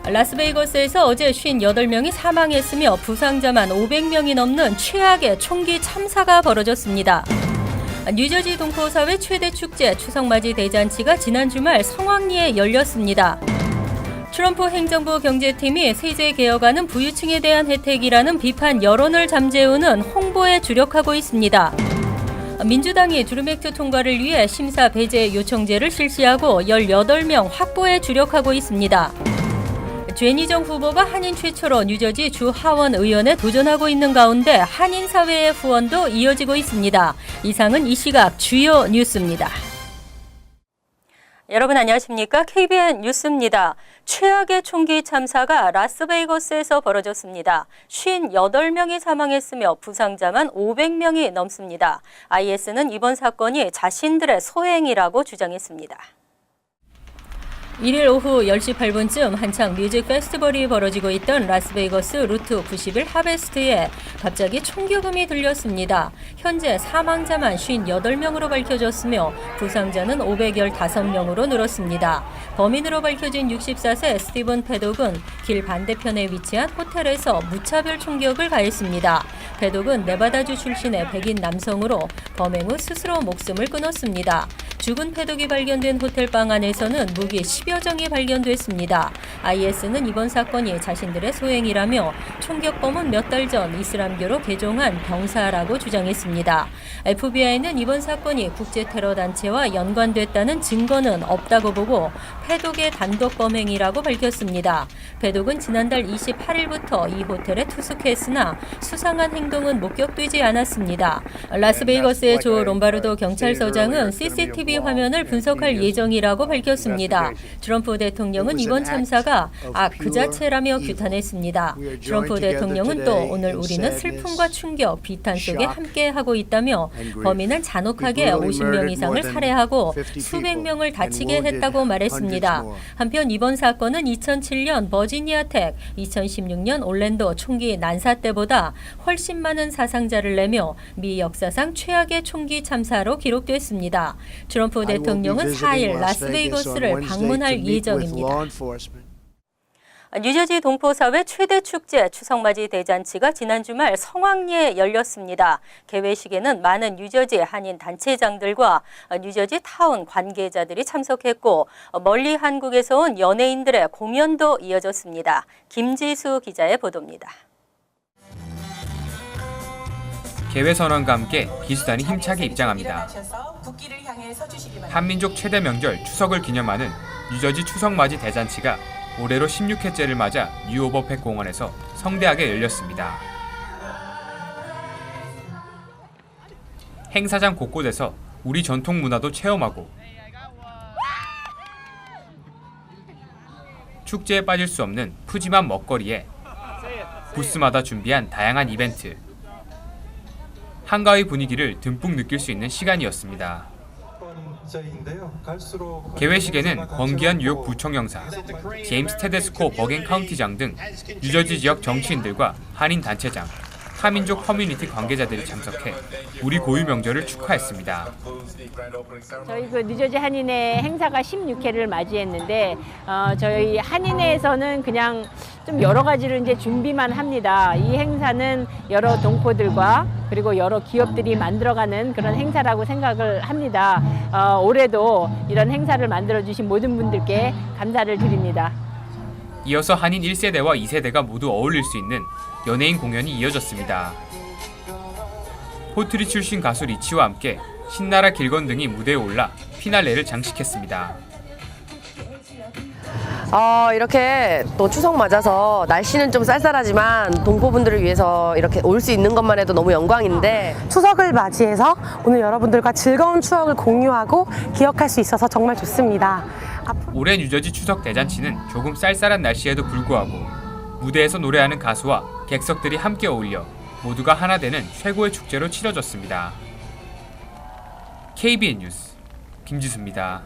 라스베이거스에서 어제 58명이 사망했으며 부상자만 500명이 넘는 최악의 총기 참사가 벌어졌습니다. 뉴저지 동포사회 최대 축제 추석맞이 대잔치가 지난 주말 성황리에 열렸습니다. 트럼프 행정부 경제팀이 세제 개혁안은 부유층에 대한 혜택이라는 비판 여론을 잠재우는 홍보에 주력하고 있습니다. 민주당이 드룸 액트 통과를 위해 심사 배제 요청제를 실시하고 18명 확보에 주력하고 있습니다. 죄니정 후보가 한인 최초로 뉴저지 주 하원 의원에 도전하고 있는 가운데 한인 사회의 후원도 이어지고 있습니다. 이상은 이 시각 주요 뉴스입니다. 여러분 안녕하십니까? KBN 뉴스입니다. 최악의 총기 참사가 라스베이거스에서 벌어졌습니다. 58명이 사망했으며 부상자만 500명이 넘습니다. IS는 이번 사건이 자신들의 소행이라고 주장했습니다. 1일 오후 10시 8분쯤 한창 뮤직 페스티벌이 벌어지고 있던 라스베이거스 루트 91 하베스트에 갑자기 총격음이 들렸습니다. 현재 사망자만 58명으로 밝혀졌으며 부상자는 515명으로 늘었습니다. 범인으로 밝혀진 64세 스티븐 패독은 길 반대편에 위치한 호텔에서 무차별 총격을 가했습니다. 패독은 네바다주 출신의 백인 남성으로 범행 후 스스로 목숨을 끊었습니다. 죽은 패독이 발견된 호텔방 안에서는 무기 10여 정이 발견됐습니다. IS는 이번 사건이 자신들의 소행이라며 총격범은 몇 달 전 이슬람교로 개종한 병사라고 주장했습니다. FBI는 이번 사건이 국제테러단체와 연관됐다는 증거는 없다고 보고 패독의 단독 범행이라고 밝혔습니다. 패독은 지난달 28일부터 이 호텔에 투숙했으나 수상한 행동은 목격되지 않았습니다. 라스베이거스의 조 롬바르도 경찰서장은 CCTV 화면을 분석할 예정이라고 밝혔습니다. 트럼프 대통령은 이번 참사가 악 그 자체라며 규탄했습니다. 트럼프 대통령은 또 오늘 우리는 슬픔과 충격, 비탄 속에 함께하고 있다며 범인은 잔혹하게 50명 이상을 살해하고 수백 명을 다치게 했다고 말했습니다. 한편 이번 사건은 2007년 버지니아 텍, 2016년 올랜도 총기 난사 때보다 훨씬 많은 사상자를 내며 미 역사상 최악의 총기 참사로 기록됐습니다. 트럼프 대통령은 4일 라스베이거스를 방문할 예정입니다. 뉴저지 동포사회 최대 축제 추석맞이 대잔치가 지난 주말 성황리에 열렸습니다. 개회식에는 많은 뉴저지 한인 단체장들과 뉴저지 타운 관계자들이 참석했고 멀리 한국에서 온 연예인들의 공연도 이어졌습니다. 김지수 기자의 보도입니다. 개회 선언과 함께 기수단이 힘차게 입장합니다. 한민족 최대 명절 추석을 기념하는 뉴저지 추석맞이 대잔치가 올해로 16회째를 맞아 뉴오버팩 공원에서 성대하게 열렸습니다. 행사장 곳곳에서 우리 전통 문화도 체험하고 축제에 빠질 수 없는 푸짐한 먹거리에 부스마다 준비한 다양한 이벤트, 한가위 분위기를 듬뿍 느낄 수 있는 시간이었습니다. 개회식에는 권기한 뉴욕 부총영사, 제임스 테데스코 버겐 카운티장 등 뉴저지 지역 정치인들과 한인 단체장, 타민족 커뮤니티 관계자들이 참석해 우리 고유 명절을 축하했습니다. 저희 뉴저지 한인회 행사가 16회를 맞이했는데 저희 한인회에서는 그냥 좀 여러 가지를 이제 준비만 합니다. 이 행사는 여러 동포들과 그리고 여러 기업들이 만들어가는 그런 행사라고 생각을 합니다. 올해도 이런 행사를 만들어주신 모든 분들께 감사를 드립니다. 이어서 한인 1세대와 2세대가 모두 어울릴 수 있는 연예인 공연이 이어졌습니다. 포트리 출신 가수 리치와 함께 신나라 길건등이 무대에 올라 피날레를 장식했습니다. 이렇게 또 추석 맞아서 날씨는 좀 쌀쌀하지만 동포분들을 위해서 이렇게 올 수 있는 것만 해도 너무 영광인데 추석을 맞이해서 오늘 여러분들과 즐거운 추억을 공유하고 기억할 수 있어서 정말 좋습니다. 올해 뉴저지 추석 대잔치는 조금 쌀쌀한 날씨에도 불구하고 무대에서 노래하는 가수와 객석들이 함께 어울려 모두가 하나 되는 최고의 축제로 치러졌습니다. KBN 뉴스 김지수입니다.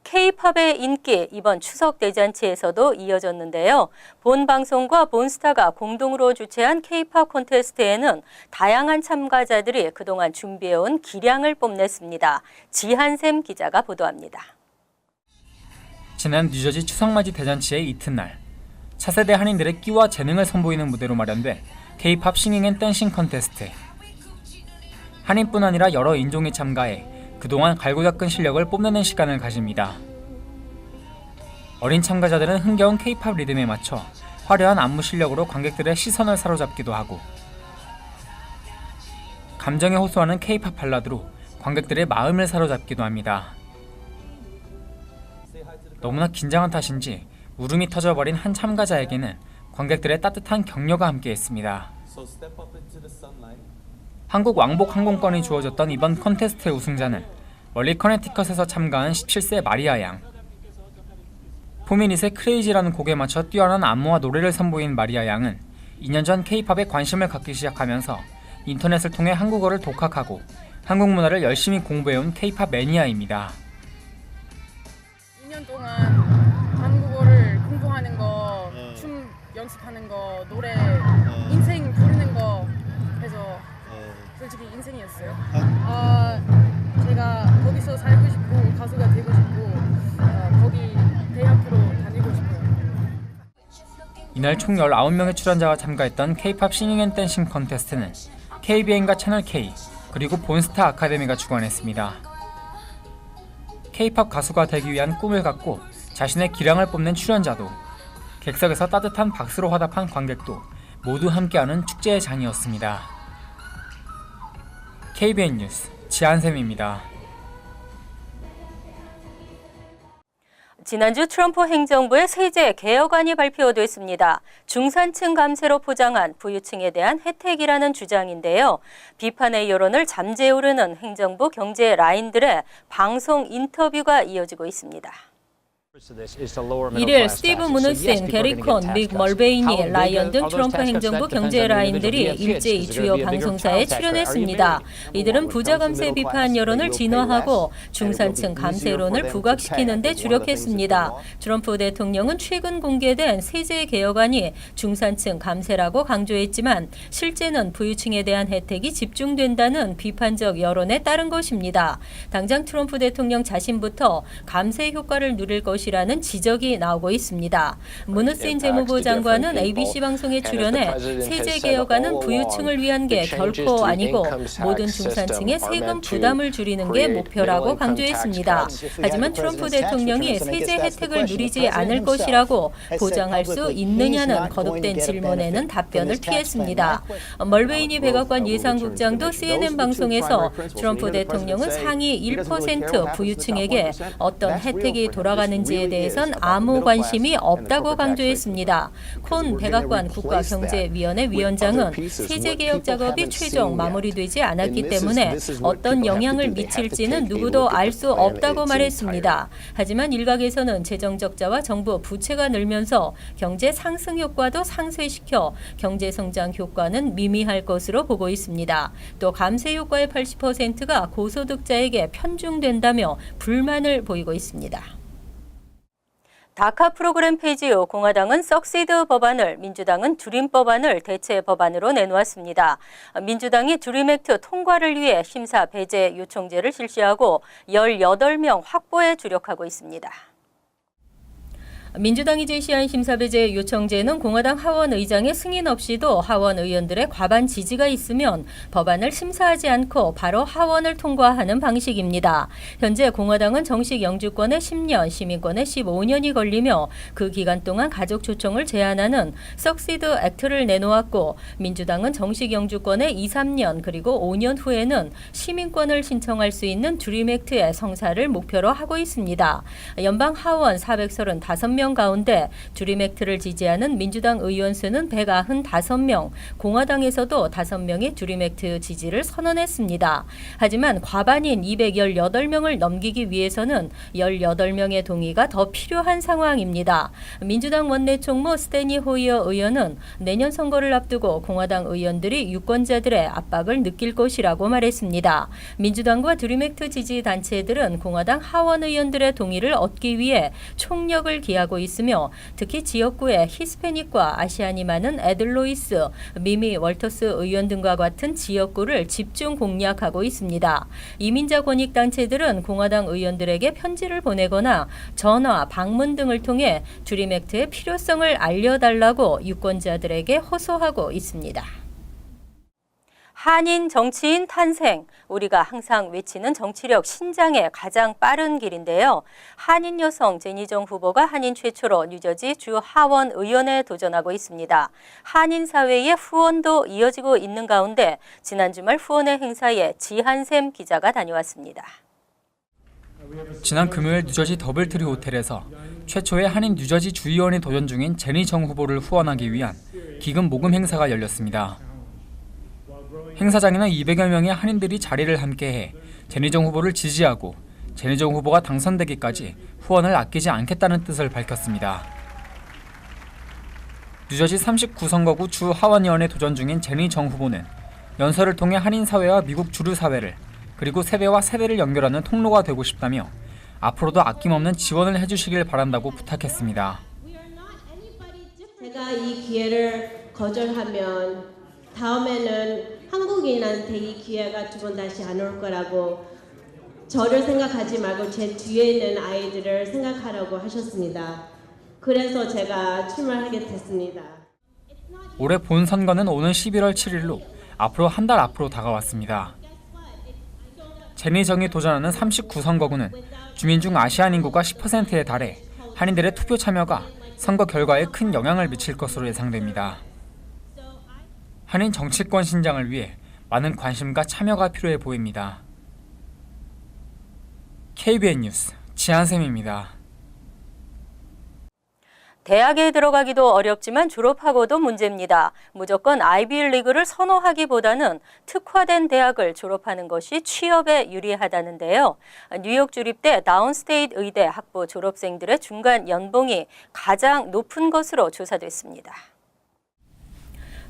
K-팝의 인기 이번 추석 대잔치에서도 이어졌는데요. 본 방송과 본스타가 공동으로 주최한 K-팝 콘테스트에는 다양한 참가자들이 그동안 준비해온 기량을 뽐냈습니다. 지한샘 기자가 보도합니다. 지난 뉴저지 추석맞이 대잔치의 이튿날, 차세대 한인들의 끼와 재능을 선보이는 무대로 마련된 K-팝 싱잉 앤 댄싱 컨테스트. 한인뿐 아니라 여러 인종이 참가해 그동안 갈고 닦은 실력을 뽐내는 시간을 가집니다. 어린 참가자들은 흥겨운 K-팝 리듬에 맞춰 화려한 안무 실력으로 관객들의 시선을 사로잡기도 하고, 감정에 호소하는 K-팝 발라드로 관객들의 마음을 사로잡기도 합니다. 너무나 긴장한 탓인지 울음이 터져버린 한 참가자에게는 관객들의 따뜻한 격려가 함께했습니다. 한국 왕복 항공권이 주어졌던 이번 컨테스트의 우승자는 멀리 커네티컷에서 참가한 17세 마리아 양. 포미닛의 크레이지라는 곡에 맞춰 뛰어난 안무와 노래를 선보인 마리아 양은 2년 전 K-팝에 관심을 갖기 시작하면서 인터넷을 통해 한국어를 독학하고 한국 문화를 열심히 공부해온 K-팝 매니아입니다. 2년 동안 한국어를 공부하는 거, 춤 연습하는 거, 노래, 인생 부르는 거 해서 솔직히 인생이었어요. 제가 거기서 살고 싶고 가수가 되고 싶고 거기 대학으로 다니고 싶어요. 이날 총 19명의 출연자가 참가했던 K-팝 싱잉 앤 댄싱 컨테스트는 KBN과 채널K 그리고 본스타 아카데미가 주관했습니다. K-팝 가수가 되기 위한 꿈을 갖고 자신의 기량을 뽐낸 출연자도, 객석에서 따뜻한 박수로 화답한 관객도 모두 함께하는 축제의 장이었습니다. KBN 뉴스 지한샘입니다. 지난주 트럼프 행정부의 세제 개혁안이 발표됐습니다. 중산층 감세로 포장한 부유층에 대한 혜택이라는 주장인데요. 비판의 여론을 잠재우려는 행정부 경제 라인들의 방송 인터뷰가 이어지고 있습니다. 1일 스티브 무누신, 게리 콘, 믹 멀베이니, 라이언 등 트럼프 행정부 경제 라인들이 일제히 주요 방송사에 출연했습니다. 이들은 부자 감세 비판 여론을 진화하고 중산층 감세론을 부각시키는 데 주력했습니다. 트럼프 대통령은 최근 공개된 세제 개혁안이 중산층 감세라고 강조했지만 실제는 부유층에 대한 혜택이 집중된다는 비판적 여론에 따른 것입니다. 당장 트럼프 대통령 자신부터 감세 효과를 누릴 것이라는 지적이 나오고 있습니다. 무누신 재무부 장관은 ABC 방송에 출연해 세제 개혁안은 부유층을 위한 게 결코 아니고 모든 중산층의 세금 부담을 줄이는 게 목표라고 강조했습니다. 하지만 트럼프 대통령이 세제 혜택을 누리지 않을 것이라고 보장할 수 있느냐는 거듭된 질문에는 답변을 피했습니다. 멀베이니 백악관 예산국장도 CNN 방송에서 트럼프 대통령은 상위 1% 부유층에게 어떤 혜택이 돌아가는지 에 대해선 아무 관심이 없다고 강조했습니다. 콘 백악관 국가경제위원회 위원장은 세제개혁 작업이 최종 마무리되지 않았기 때문에 어떤 영향을 미칠지는 누구도 알 수 없다고 말했습니다. 하지만 일각에서는 재정 적자와 정부 부채가 늘면서 경제 상승 효과도 상쇄시켜 경제 성장 효과는 미미할 것으로 보고 있습니다. 또 감세 효과의 80%가 고소득자에게 편중된다며 불만을 보이고 있습니다. 다카 프로그램 페이지 후 공화당은 석시드 법안을, 민주당은 드림 법안을 대체 법안으로 내놓았습니다. 민주당이 드림 액트 통과를 위해 심사 배제 요청제를 실시하고 18명 확보에 주력하고 있습니다. 민주당이 제시한 심사배제 요청제는 공화당 하원 의장의 승인 없이도 하원 의원들의 과반 지지가 있으면 법안을 심사하지 않고 바로 하원을 통과하는 방식입니다. 현재 공화당은 정식 영주권에 10년, 시민권에 15년이 걸리며 그 기간 동안 가족 초청을 제한하는 석시드 액트를 내놓았고, 민주당은 정식 영주권에 2, 3년 그리고 5년 후에는 시민권을 신청할 수 있는 드림 액트의 성사를 목표로 하고 있습니다. 연방 하원 435명 가운데 드림 액트를 지지하는 민주당 의원 수는 195명, 공화당에서도 5명이 드림 액트 지지를 선언했습니다. 하지만 과반인 218명을 넘기기 위해서는 18명의 동의가 더 필요한 상황입니다. 민주당 원내 총무 스테니 호이어 의원은 내년 선거를 앞두고 공화당 의원들이 유권자들의 압박을 느낄 것이라고 말했습니다. 민주당과 드림 액트 지지 단체들은 공화당 하원 의원들의 동의를 얻기 위해 총력을 기하고 도전하고 있으며 특히 지역구에 히스패닉과 아시안이 많은 에들로이스, 미미 월터스 의원 등과 같은 지역구를 집중 공략하고 있습니다. 이민자 권익단체들은 공화당 의원들에게 편지를 보내거나 전화, 방문 등을 통해 드림 액트의 필요성을 알려달라고 유권자들에게 호소하고 있습니다. 한인 정치인 탄생, 우리가 항상 외치는 정치력 신장의 가장 빠른 길인데요. 한인 여성 제니정 후보가 한인 최초로 뉴저지 주 하원 의원에 도전하고 있습니다. 한인 사회의 후원도 이어지고 있는 가운데 지난 주말 후원회 행사에 지한샘 기자가 다녀왔습니다. 지난 금요일 뉴저지 더블트리 호텔에서 최초의 한인 뉴저지 주의원에 도전 중인 제니정 후보를 후원하기 위한 기금 모금 행사가 열렸습니다. 행사장에는 200여 명의 한인들이 자리를 함께해 제니정 후보를 지지하고 제니정 후보가 당선되기까지 후원을 아끼지 않겠다는 뜻을 밝혔습니다. 뉴저지 39선거구 주 하원의원에 도전 중인 제니정 후보는 연설을 통해 한인 사회와 미국 주류 사회를 그리고 세대와 세대를 연결하는 통로가 되고 싶다며 앞으로도 아낌없는 지원을 해주시길 바란다고 부탁했습니다. 제가 이 기회를 거절하면 다음에는 한국인한테 이 기회가 두 번 다시 안 올 거라고 저를 생각하지 말고 제 뒤에 있는 아이들을 생각하라고 하셨습니다. 그래서 제가 출마하게 됐습니다. 올해 본선거는 오는 11월 7일로 앞으로 한 달 앞으로 다가왔습니다. 제니정이 도전하는 39선거구는 주민 중 아시안 인구가 10%에 달해 한인들의 투표 참여가 선거 결과에 큰 영향을 미칠 것으로 예상됩니다. 한인 정치권 신장을 위해 많은 관심과 참여가 필요해 보입니다. KBN 뉴스 지한샘입니다. 대학에 들어가기도 어렵지만 졸업하고도 문제입니다. 무조건 아이비리그를 선호하기보다는 특화된 대학을 졸업하는 것이 취업에 유리하다는데요. 뉴욕 주립대 다운스테이트 의대 학부 졸업생들의 중간 연봉이 가장 높은 것으로 조사됐습니다.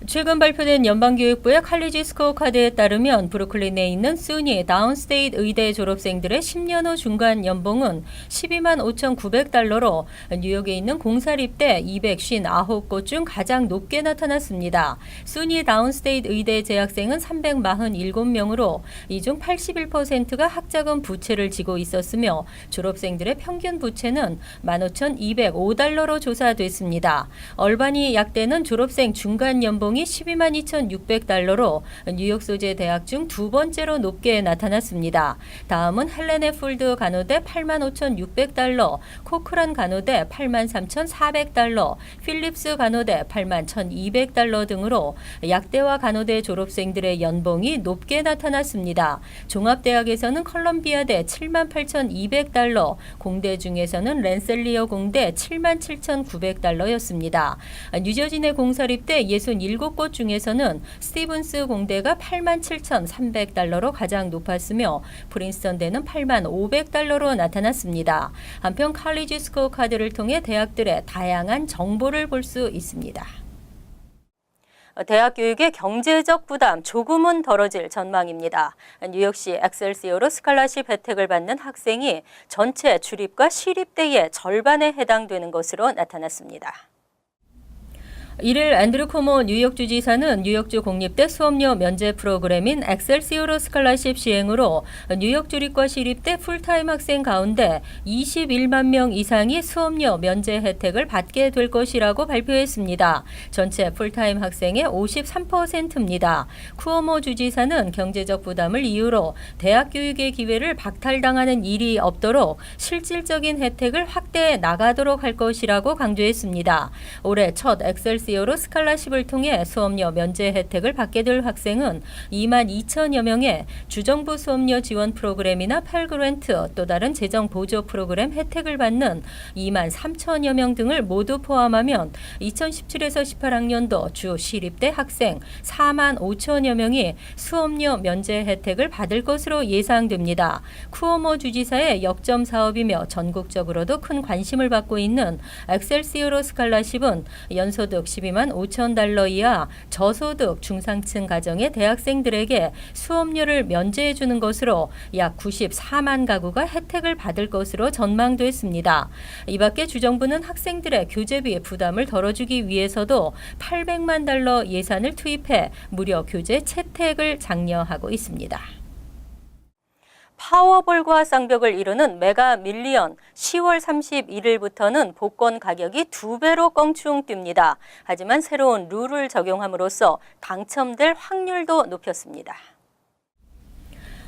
최근 발표된 연방교육부의 칼리지 스코어 카드에 따르면 브루클린에 있는 수니 다운스테이트 의대 졸업생들의 10년 후 중간 연봉은 12만 5,900달러로 뉴욕에 있는 공사립대 259곳 중 가장 높게 나타났습니다. 수니 다운스테이트 의대 재학생은 347명으로 이 중 81%가 학자금 부채를 지고 있었으며 졸업생들의 평균 부채는 15,205달러로 조사됐습니다. 얼바니 약대는 졸업생 중간 연봉 이 12만 2,600달러로 뉴욕 소재 대학 중 두 번째로 높게 나타났습니다. 다음은 헬레네 풀드 간호대 8만 5,600달러, 코크란 간호대 8만 3,400달러, 필립스 간호대 8만 1,200달러 등으로 약대와 간호대 졸업생들의 연봉이 높게 나타났습니다. 종합대학에서는 컬럼비아대 7만 8,200달러, 공대 중에서는 랜셀리어 공대 7만 7,900달러였습니다. 뉴저지 내 공사립대 67곳 중에서는 스티븐스 공대가 8만 7,300달러로 가장 높았으며 프린스턴대는 8만 500달러로 나타났습니다. 한편 칼리지 스코어 카드를 통해 대학들의 다양한 정보를 볼 수 있습니다. 대학 교육의 경제적 부담 조금은 덜어질 전망입니다. 뉴욕시 엑셀시오로 스칼라십 혜택을 받는 학생이 전체 주립과 시립대의 절반에 해당되는 것으로 나타났습니다. 1일 앤드류 코모 뉴욕주 지사는 뉴욕주 공립대 수업료 면제 프로그램인 엑셀시오로 스칼라십 시행으로 뉴욕 주립과 시립대 풀타임 학생 가운데 21만 명 이상이 수업료 면제 혜택을 받게 될 것이라고 발표했습니다. 전체 풀타임 학생의 53%입니다. 쿠오모 주지사는 경제적 부담을 이유로 대학 교육의 기회를 박탈당하는 일이 없도록 실질적인 혜택을 확대해 나가도록 할 것이라고 강조했습니다. 올해 첫 엑셀시오로 스칼라십을 통해 수업료 면제 혜택을 받게 될 학생은 2만 2천여 명에 주정부 수업료 지원 프로그램이나 펠그랜트 또 다른 재정 보조 프로그램 혜택을 받는 2만 3천여 명 등을 모두 포함하면 2017에서 18학년도 주 시립대 학생 4만 5천여 명이 수업료 면제 혜택을 받을 것으로 예상됩니다. 쿠오모 주지사의 역점 사업이며 전국적으로도 큰 관심을 받고 있는 엑셀시오로 스칼라십은 연소득 112만 5천 달러 이하 저소득 중상층 가정의 대학생들에게 수업료를 면제해 주는 것으로 약 94만 가구가 혜택을 받을 것으로 전망됐습니다. 이 밖에 주정부는 학생들의 교재비 부담을 덜어주기 위해서도 800만 달러 예산을 투입해 무료 교재 채택을 장려하고 있습니다. 파워볼과 쌍벽을 이루는 메가 밀리언 10월 31일부터는 복권 가격이 2배로 껑충 뜁니다. 하지만 새로운 룰을 적용함으로써 당첨될 확률도 높였습니다.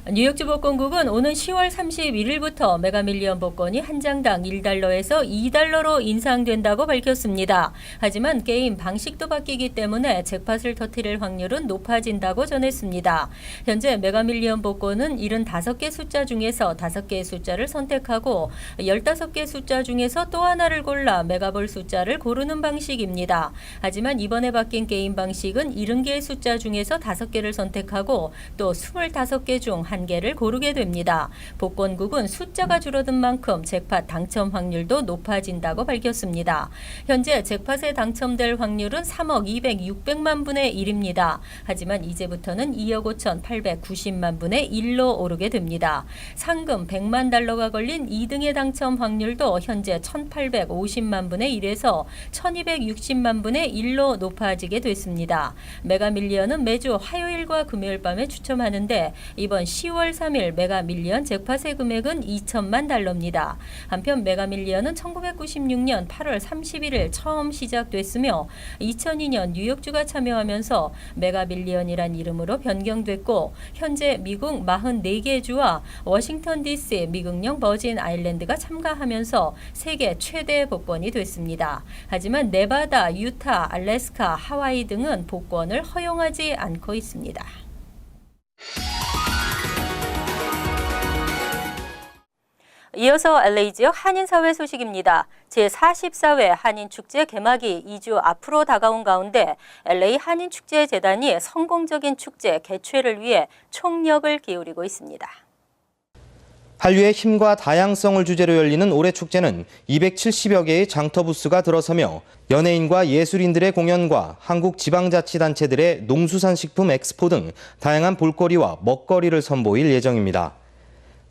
뉴욕주 복권국은 오는 10월 31일부터 메가밀리언 복권이 한 장당 1달러에서 2달러로 인상된다고 밝혔습니다. 하지만 게임 방식도 바뀌기 때문에 잭팟을 터뜨릴 확률은 높아진다고 전했습니다. 현재 메가밀리언 복권은 75개 숫자 중에서 5개의 숫자를 선택하고 15개 숫자 중에서 또 하나를 골라 메가볼 숫자를 고르는 방식입니다. 하지만 이번에 바뀐 게임 방식은 70개의 숫자 중에서 5개를 선택하고 또 25개 중 1개를 고르게 됩니다. 복권국은 숫자가 줄어든 만큼 잭팟 당첨 확률도 높아진다고 밝혔습니다. 현재 잭팟에 당첨될 확률은 3억 206백만 분의 1입니다. 하지만 이제부터는 2억 5,890만 분의 1로 오르게 됩니다. 상금 100만 달러가 걸린 2등의 당첨 확률도 현재 1,850만 분의 1에서 1,260만 분의 1로 높아지게 됐습니다. 메가밀리언은 매주 화요일과 금요일 밤에 추첨하는데 이번 10월 3일 메가밀리언 잭팟의 금액은 2천만 달러입니다. 한편 메가밀리언은 1996년 8월 31일 처음 시작됐으며 2002년 뉴욕주가 참여하면서 메가밀리언이란 이름으로 변경됐고 현재 미국 44개 주와 워싱턴 DC, 미국령 버진 아일랜드가 참가하면서 세계 최대 복권이 됐습니다. 하지만 네바다, 유타, 알래스카, 하와이 등은 복권을 허용하지 않고 있습니다. 이어서 LA 지역 한인사회 소식입니다. 제44회 한인축제 개막이 2주 앞으로 다가온 가운데 LA 한인축제재단이 성공적인 축제 개최를 위해 총력을 기울이고 있습니다. 한류의 힘과 다양성을 주제로 열리는 올해 축제는 270여 개의 장터 부스가 들어서며 연예인과 예술인들의 공연과 한국 지방자치단체들의 농수산식품 엑스포 등 다양한 볼거리와 먹거리를 선보일 예정입니다.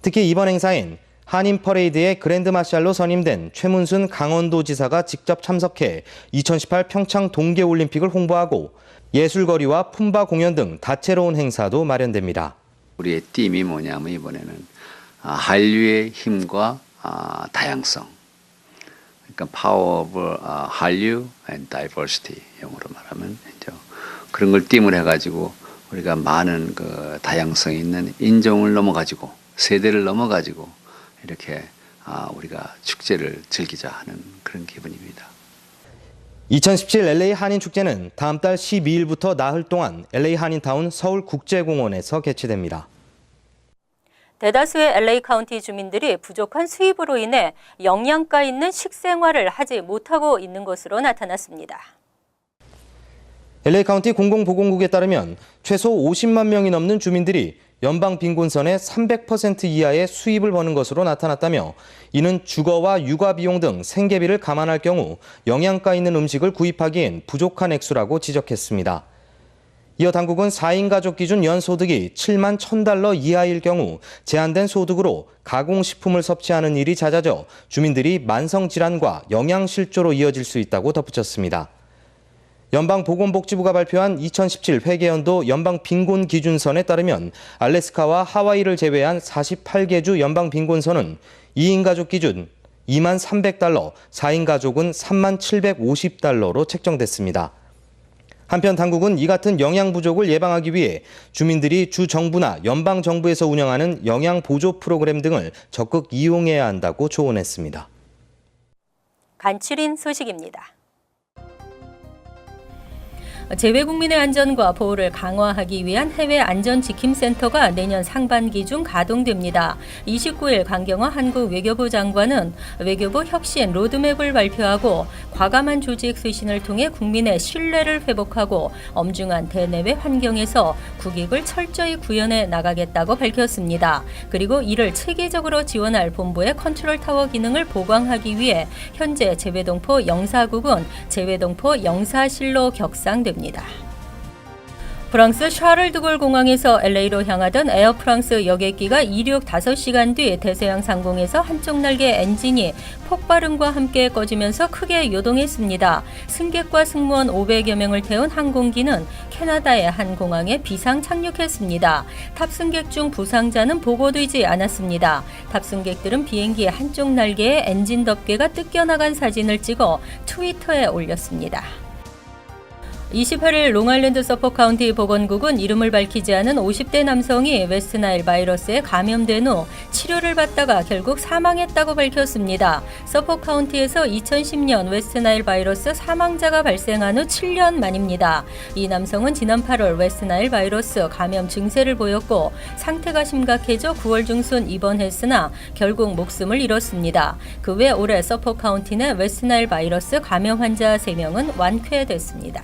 특히 이번 행사엔 한인 퍼레이드의 그랜드 마샬로 선임된 최문순 강원도지사가 직접 참석해 2018 평창 동계올림픽을 홍보하고 예술거리와 품바 공연 등 다채로운 행사도 마련됩니다. 우리의 팀이 뭐냐면 이번에는 한류의 힘과 다양성, 그러니까 Power of 한류 and Diversity 영어로 말하면 그런 걸 팀을 해가지고 우리가 많은 그 다양성이 있는 인종을 넘어가지고 세대를 넘어가지고 이렇게 우리가 축제를 즐기자 하는 그런 기분입니다. 2017 LA 한인축제는 다음 달 12일부터 나흘 동안 LA 한인타운 서울국제공원에서 개최됩니다. 대다수의 LA 카운티 주민들이 부족한 수입으로 인해 영양가 있는 식생활을 하지 못하고 있는 것으로 나타났습니다. LA 카운티 공공보건국에 따르면 최소 50만 명이 넘는 주민들이 연방 빈곤선의 300% 이하의 수입을 버는 것으로 나타났다며 이는 주거와 육아 비용 등 생계비를 감안할 경우 영양가 있는 음식을 구입하기엔 부족한 액수라고 지적했습니다. 이어 당국은 4인 가족 기준 연소득이 7만 1,000달러 이하일 경우 제한된 소득으로 가공식품을 섭취하는 일이 잦아져 주민들이 만성질환과 영양실조로 이어질 수 있다고 덧붙였습니다. 연방보건복지부가 발표한 2017 회계연도 연방빈곤기준선에 따르면 알래스카와 하와이를 제외한 48개 주 연방빈곤선은 2인 가족 기준 2만 300달러, 4인 가족은 3만 750달러로 책정됐습니다. 한편 당국은 이 같은 영양 부족을 예방하기 위해 주민들이 주 정부나 연방 정부에서 운영하는 영양 보조 프로그램 등을 적극 이용해야 한다고 조언했습니다. 간추린 소식입니다. 재외국민의 안전과 보호를 강화하기 위한 해외 안전지킴센터가 내년 상반기 중 가동됩니다. 29일 강경화 한국 외교부 장관은 외교부 혁신 로드맵을 발표하고 과감한 조직 쇄신을 통해 국민의 신뢰를 회복하고 엄중한 대내외 환경에서 국익을 철저히 구현해 나가겠다고 밝혔습니다. 그리고 이를 체계적으로 지원할 본부의 컨트롤타워 기능을 보강하기 위해 현재 재외동포 영사국은 재외동포 영사실로 격상됩니다. 프랑스 샤를드골 공항에서 LA로 향하던 에어프랑스 여객기가 이륙 5시간 뒤 대서양 상공에서 한쪽 날개 엔진이 폭발음과 함께 꺼지면서 크게 요동했습니다. 승객과 승무원 500여 명을 태운 항공기는 캐나다의 한 공항에 비상 착륙했습니다. 탑승객 중 부상자는 보고되지 않았습니다. 탑승객들은 비행기의 한쪽 날개에 엔진 덮개가 뜯겨나간 사진을 찍어 트위터에 올렸습니다. 28일 롱아일랜드 서포크 카운티 보건국은 이름을 밝히지 않은 50대 남성이 웨스트나일 바이러스에 감염된 후 치료를 받다가 결국 사망했다고 밝혔습니다. 서포크 카운티에서 2010년 웨스트나일 바이러스 사망자가 발생한 후 7년 만입니다. 이 남성은 지난 8월 웨스트나일 바이러스 감염 증세를 보였고 상태가 심각해져 9월 중순 입원했으나 결국 목숨을 잃었습니다. 그 외 올해 서포크 카운티 내 웨스트나일 바이러스 감염 환자 3명은 완쾌됐습니다.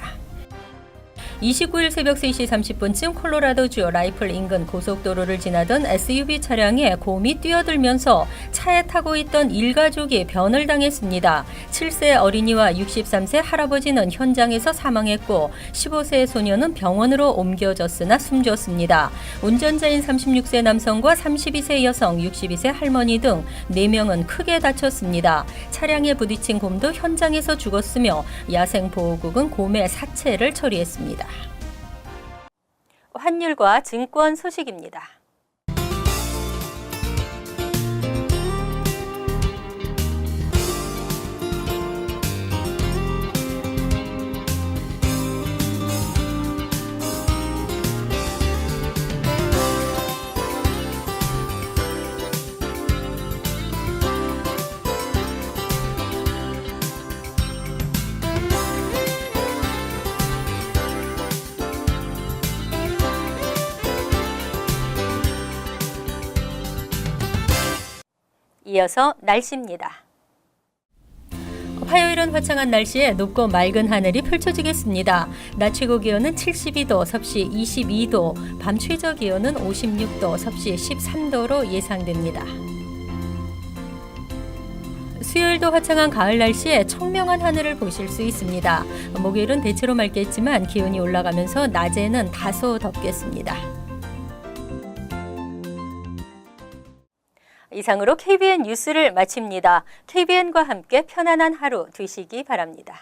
29일 새벽 3시 30분쯤 콜로라도주 라이플 인근 고속도로를 지나던 SUV 차량에 곰이 뛰어들면서 차에 타고 있던 일가족이 변을 당했습니다. 7세 어린이와 63세 할아버지는 현장에서 사망했고 15세 소녀는 병원으로 옮겨졌으나 숨졌습니다. 운전자인 36세 남성과 32세 여성, 62세 할머니 등 4명은 크게 다쳤습니다. 차량에 부딪힌 곰도 현장에서 죽었으며 야생보호국은 곰의 사체를 처리했습니다. 환율과 증권 소식입니다. 이어서 날씨입니다. 화요일은 화창한 날씨에 높고 맑은 하늘이 펼쳐지겠습니다. 낮 최고 기온은 72도, 섭씨 22도, 밤 최저 기온은 56도, 섭씨 13도로 예상됩니다. 수요일도 화창한 가을 날씨에 청명한 하늘을 보실 수 있습니다. 목요일은 대체로 맑겠지만 기온이 올라가면서 낮에는 다소 덥겠습니다. 이상으로 KBN 뉴스를 마칩니다. KBN과 함께 편안한 하루 되시기 바랍니다.